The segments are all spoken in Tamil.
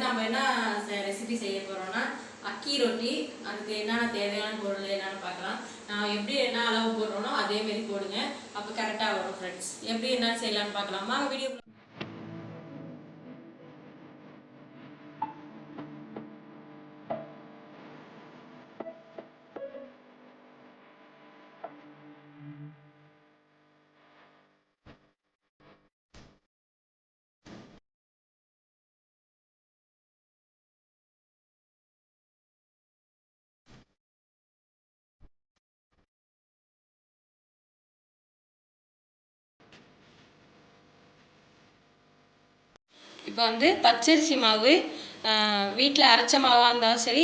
நம்ம என்ன ரெசிபி செய்ய போறோம்னா அக்கி ரொட்டி. அதுக்கு என்னென்ன தேவையான பொருள் என்னன்னு பார்க்கலாம். நான் எப்படி என்ன அளவு போடுறோனோ அதே மாதிரி போடுங்க, அப்போ கரெக்டாக வரும் ஃப்ரெண்ட்ஸ். எப்படி என்ன செய்யலாம்னு பார்க்கலாமா வீடியோ. இப்போ பச்சரிசி மாவு வீட்டில் அரைச்ச மாவாக இருந்தாலும் சரி,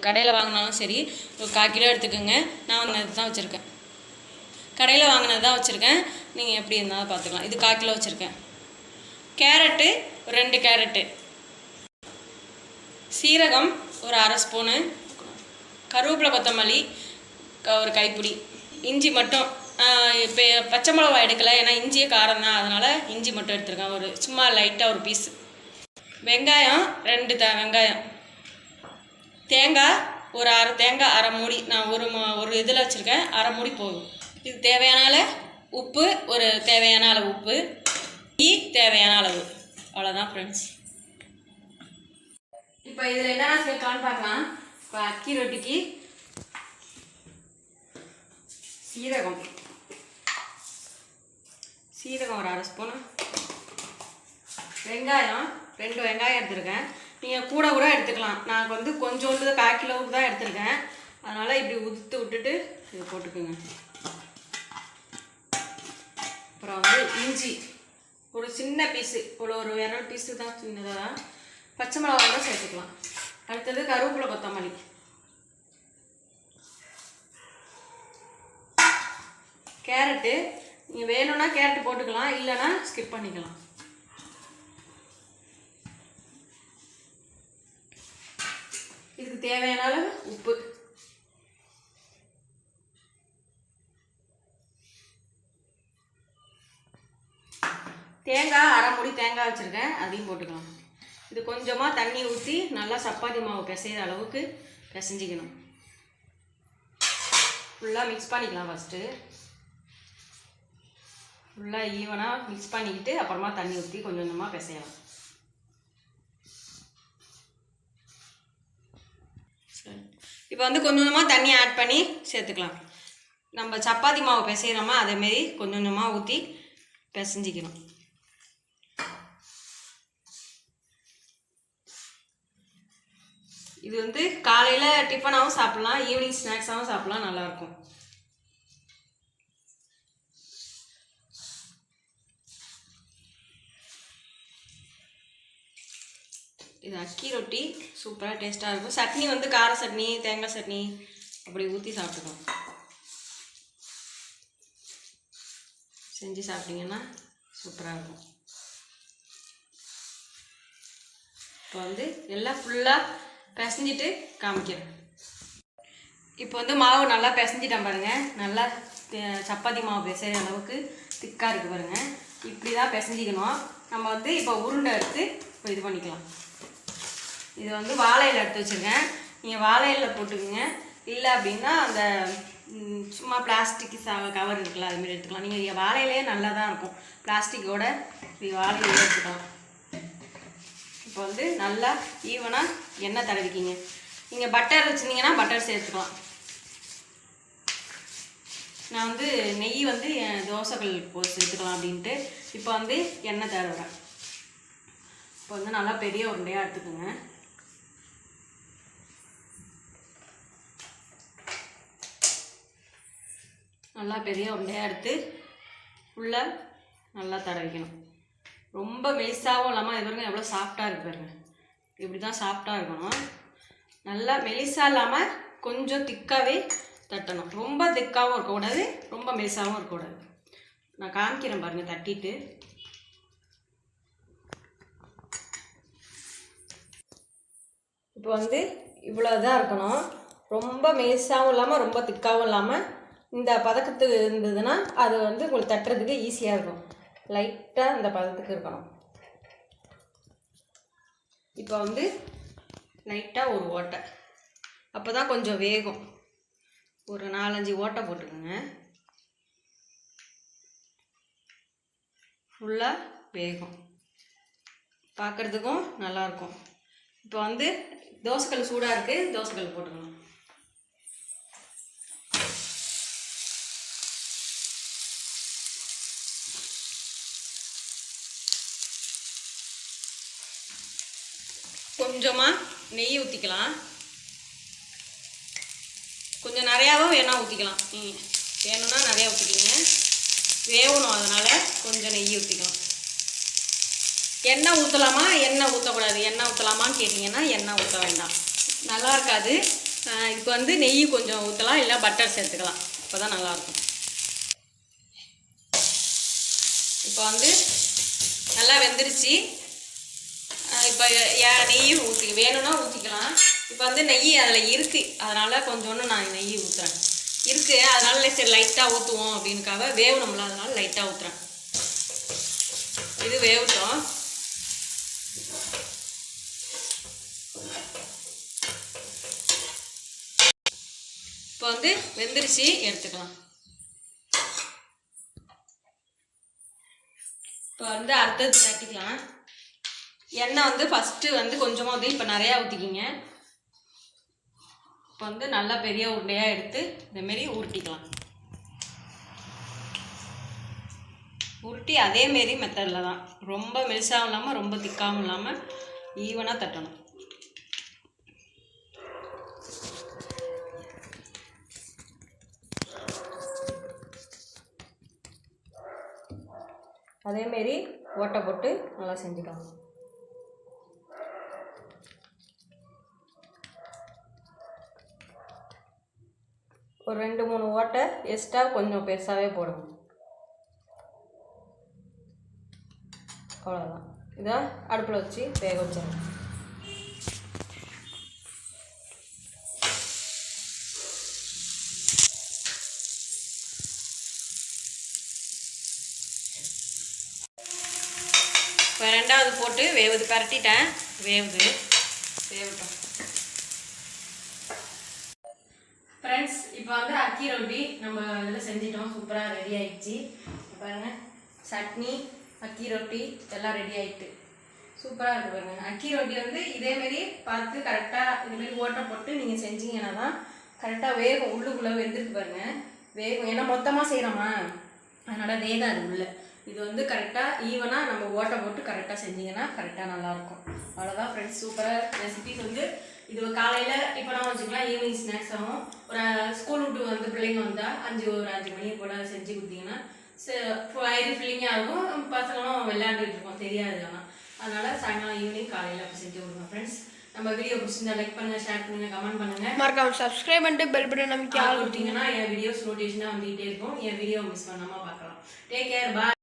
கடையில் வாங்கினாலும் சரி, ஒரு 1/4 கிலோ எடுத்துக்கோங்க. நான் வாங்கினது தான் வச்சுருக்கேன், கடையில் வாங்கினது தான் வச்சுருக்கேன். நீங்கள் எப்படி இருந்தாலும் பார்த்துக்கலாம். இது 1/4 கிலோ வச்சுருக்கேன். கேரட்டு 2 கேரட்டு, சீரகம் ஒரு 1/2 ஸ்பூனு, கருவேப்பிலை கொத்தமல்லி ஒரு கைப்பிடி, இஞ்சி மட்டும். இப்போ பச்சை மிளகா எடுக்கலை, ஏன்னா இஞ்சியே காரம் தான், அதனால் இஞ்சி மட்டும் எடுத்துருக்கேன். ஒரு சும்மா லைட்டாக ஒரு பீஸ். வெங்காயம் 2 வெங்காயம், தேங்காய் ஒரு 1/2 தேங்காய், 1/2 மூடி. நான் ஒரு இதில் வச்சுருக்கேன், 1/2 மூடி போதும். இது தேவையான உப்பு, ஒரு தேவையான அளவு உப்பு, தேவையான அளவு. அவ்வளோதான் ஃப்ரெண்ட்ஸ். இப்போ இதில் என்னென்ன சேர்க்கலான்னு பார்க்கலாம். இப்போ அக்கி ரொட்டிக்கு சீரகம் ஒரு 1/2 ஸ்பூனு, வெங்காயம் 2 வெங்காயம் எடுத்துருக்கேன். நீங்கள் கூட எடுத்துக்கலாம். நான் கொஞ்சோண்டு 1/4 கிலோவுக்கு தான் எடுத்துருக்கேன், அதனால் இப்படி உதுத்து விட்டுட்டு இதை போட்டுக்குங்க. அப்புறம் இஞ்சி ஒரு சின்ன பீஸு, ஒரு விரல் பீஸு தான், சின்னதாக தான். பச்சை மிளகா தான் சேர்த்துக்கலாம். அடுத்தது கருவேப்பிலை கொத்தமல்லி, கேரட்டு. நீங்கள் வேணும்னா கேரட்டு போட்டுக்கலாம், இல்லைன்னா ஸ்கிப் பண்ணிக்கலாம். இதுக்கு தேவையான அளவு உப்பு. தேங்காய் 1/2 மூடி தேங்காய் வச்சுருக்கேன், அதையும் போட்டுக்கலாம். இது கொஞ்சமாக தண்ணி ஊற்றி நல்லா சப்பாத்தி மாவு பிசைகிற அளவுக்கு பிசைஞ்சிக்கணும். ஃபுல்லாக மிக்ஸ் பண்ணிக்கலாம். ஃபஸ்ட்டு ஃபுல்லாக ஈவனாக மிக்ஸ் பண்ணிக்கிட்டு அப்புறமா தண்ணி ஊற்றி கொஞ்சம் கொஞ்சமாக பிசையலாம். இப்போ கொஞ்சம் கொஞ்சமாக தண்ணி ஆட் பண்ணி சேர்த்துக்கலாம். நம்ம சப்பாத்தி மாவு பிசைகிறோமா அதேமாரி கொஞ்சம் கொஞ்சமாக ஊற்றி பிசைஞ்சிக்கணும். இது காலையில் டிஃபனாகவும் சாப்பிட்லாம், ஈவினிங் ஸ்நாக்ஸாகவும் சாப்பிட்லாம், நல்லாயிருக்கும். இது அக்கி ரொட்டி சூப்பராக டேஸ்ட்டாக இருக்கும். சட்னி கார சட்னி, தேங்காய் சட்னி அப்படி ஊற்றி சாப்பிட்டுக்கலாம். செஞ்சு சாப்பிட்டிங்கன்னா சூப்பராக இருக்கும். இப்போ எல்லாம் ஃபுல்லாக பிசைஞ்சிட்டு காமிக்கிறேன். இப்போ மாவு நல்லா பிசைஞ்சிட்டேன் பாருங்கள். நல்லா சப்பாத்தி மாவு பிசைகிற அளவுக்கு திக்காக இருக்குது பாருங்கள். இப்படி தான் பிசைஞ்சிக்கணும். நம்ம இப்போ உருண்டை எடுத்து இப்போ இது பண்ணிக்கலாம். இது வாழையில் எடுத்து வச்சுருக்கேன். நீங்கள் வாழையில் போட்டுக்குங்க, இல்லை அப்படின்னா அந்த சும்மா பிளாஸ்டிக் கவர் இருக்குல்ல, அதுமாரி எடுத்துக்கலாம். நீங்கள் வாழையிலே நல்லா தான் இருக்கும், பிளாஸ்டிக்கோட இது வாழையிலே எடுத்துக்கலாம். இப்போ நல்லா ஈவனாக எண்ணெய் தடவிக்கிங்க. நீங்கள் பட்டர் வச்சுருந்தீங்கன்னா பட்டர் சேர்த்துக்கலாம். நான் நெய் தோசைகள் சேர்த்துக்கலாம் அப்படின்ட்டு இப்போ எண்ணெய் தடவுறேன். இப்போ நல்லா பெரிய உருண்டையாக எடுத்துக்கோங்க. நல்லா பெரிய உருண்டையாக எடுத்து ஃபுல்லாக நல்லா தடவிக்கணும். ரொம்ப மெலிசாகவும் இல்லாமல் இது பாருங்க எவ்வளோ சாஃப்டாக இருக்குது பாருங்க. இப்படி தான் சாஃப்டாக இருக்கணும். நல்லா மெலிசாக இல்லாமல் கொஞ்சம் திக்காகவே தட்டணும். ரொம்ப திக்காகவும் இருக்கக்கூடாது, ரொம்ப மெலிசாகவும் இருக்கக்கூடாது. நான் காமிக்கிறேன் பாருங்கள் தட்டிட்டு. இப்போ வந்து இவ்வளோதான் இருக்கணும். ரொம்ப மெலிசாகவும் இல்லாமல் ரொம்ப திக்காகவும் இல்லாமல் இந்த பதக்கத்துக்கு இருந்ததுன்னா அது வந்து உங்களுக்கு தட்டுறதுக்கு ஈஸியாக இருக்கும். லைட்டாக இந்த பதத்துக்கு இருக்கணும். இப்போ வந்து லைட்டாக ஒரு ஓட்டை, அப்போ தான் கொஞ்சம் வேகும். ஒரு 4-5 ஓட்டை போட்டுக்கோங்க. ஃபுல்லாக வேகும், பார்க்குறதுக்கும் நல்லாயிருக்கும். இப்போ வந்து தோசைக்கல் சூடாக இருக்குது, தோசைக்கல் போட்டுக்கணும். கொஞ்சமாக நெய் ஊற்றிக்கலாம். கொஞ்சம் நிறையாவும் வேணால் ஊற்றிக்கலாம். வேணும்னா நிறையா ஊற்றிக்கிங்க. வேகணும், அதனால் கொஞ்சம் நெய் ஊற்றிக்கலாம். எண்ணெய் ஊற்றலாமா எண்ணெய் ஊற்றக்கூடாது, எண்ணெய் ஊற்றலாமான்னு கேட்டிங்கன்னா எண்ணெய் ஊற்ற வேண்டாம், நல்லா இருக்காது. இதுக்கு வந்து நெய் கொஞ்சம் ஊற்றலாம், இல்லை பட்டர் சேர்த்துக்கலாம், அப்போ தான் நல்லாயிருக்கும். இப்போ வந்து நல்லா வெந்துருச்சு. இப்போ நெய்யும் வேணும்னா ஊற்றிக்கலாம். இப்போ வந்து நெய் அதில் இருக்குது, அதனால் கொஞ்சோன்னு நான் நெய் ஊற்றுறேன். இருக்குது அதனால சரி லைட்டாக ஊற்றுவோம் அப்படின்னுக்காக வேகணும்ல, அதனால லைட்டாக ஊற்றுறேன். இது வேகட்டும். இப்போ வந்து வெந்துருச்சு, எடுத்துக்கலாம். இப்போ வந்து அடுத்தது தட்டிக்கலாம். எண்ணெய் வந்து ஃபஸ்ட்டு வந்து கொஞ்சமாக வந்து இப்போ நிறையா ஊற்றிக்கிங்க. இப்போ வந்து நல்லா பெரிய உருண்டையாக எடுத்து இந்தமாரி உருட்டிக்கலாம். உருட்டி அதேமாரி மெத்தடில் தான், ரொம்ப மெலிசாகவும் இல்லாமல் ரொம்ப திக்காகவும் இல்லாமல் ஈவனாக தட்டணும். அதேமாரி ஓட்டை போட்டு நல்லா செஞ்சுக்கலாம். ஒரு 2-3 ஓட்டை எக்ஸ்ட்ரா கொஞ்சம் பெருசாகவே போடுங்க. அவ்வளோதான். இதை அடுப்பில் வச்சு வேக வச்சிடணும். இப்போ 2வது போட்டு வேவுது, பரட்டிட்டேன், வேகட்டும். ஃப்ரெண்ட்ஸ், இப்போ வந்து அக்கி ரொட்டி நம்ம இதில் செஞ்சிட்டோம், சூப்பராக ரெடி ஆகிடுச்சு. பாருங்கள், சட்னி, அக்கி ரொட்டி எல்லாம் ரெடி ஆகிட்டு சூப்பராக இருக்குது. பாருங்கள், அக்கி ரொட்டி வந்து இதேமாரி பார்த்து கரெக்டாக இதுமாரி ஓட்டை போட்டு நீங்கள் செஞ்சீங்கன்னா தான் கரெக்டாக வேகும். உள்ளுக்குள்ளே வெந்துருக்கு பாருங்கள், வேகும். ஏன்னா மொத்தமாக செய்கிறோமா, அதனால் வேகாது உள்ள. இது வந்து கரெக்டாக ஈவனாக நம்ம ஓட்டை போட்டு கரெக்டாக செஞ்சிங்கன்னா கரெக்டாக நல்லாயிருக்கும். அவ்வளோதான் ஃப்ரெண்ட்ஸ், சூப்பராக ரெசிபிஸ் வந்து இது காலையில் டிஃபனாக வச்சுக்கலாம், ஈவினிங் ஸ்நாக்ஸ் ஆகும். ஒரு ஸ்கூல் விட்டு வந்து பிள்ளைங்க வந்தால் 5 மணி போல் செஞ்சு கொடுத்தீங்கன்னா வயிறு ஃபில்லிங்காக இருக்கும், பசங்களும் விளையாண்டுட்டு இருக்கோம் தெரியாது. ஆனால் அதனால் சாயங்காலம் ஈவினிங் காலையில் அப்போ செஞ்சு கொடுங்க. ஃப்ரெண்ட்ஸ், நம்ம வீடியோ பிடிச்சிருந்தா லைக் பண்ணுங்கள், ஷேர் பண்ணுங்கள், கமெண்ட் பண்ணுங்கள், மறக்காம சப்ஸ்கிரைப் பண்ணிட்டு பெல் பட்டன் நமக்கு கொடுத்தீங்கன்னா என் வீடியோஸ் நோட்டிஃபிகேஷனாக வந்துகிட்டே இருக்கும். என் வீடியோ மிஸ் பண்ணாமல் பார்க்கலாம். டேக் கேர், பாய்.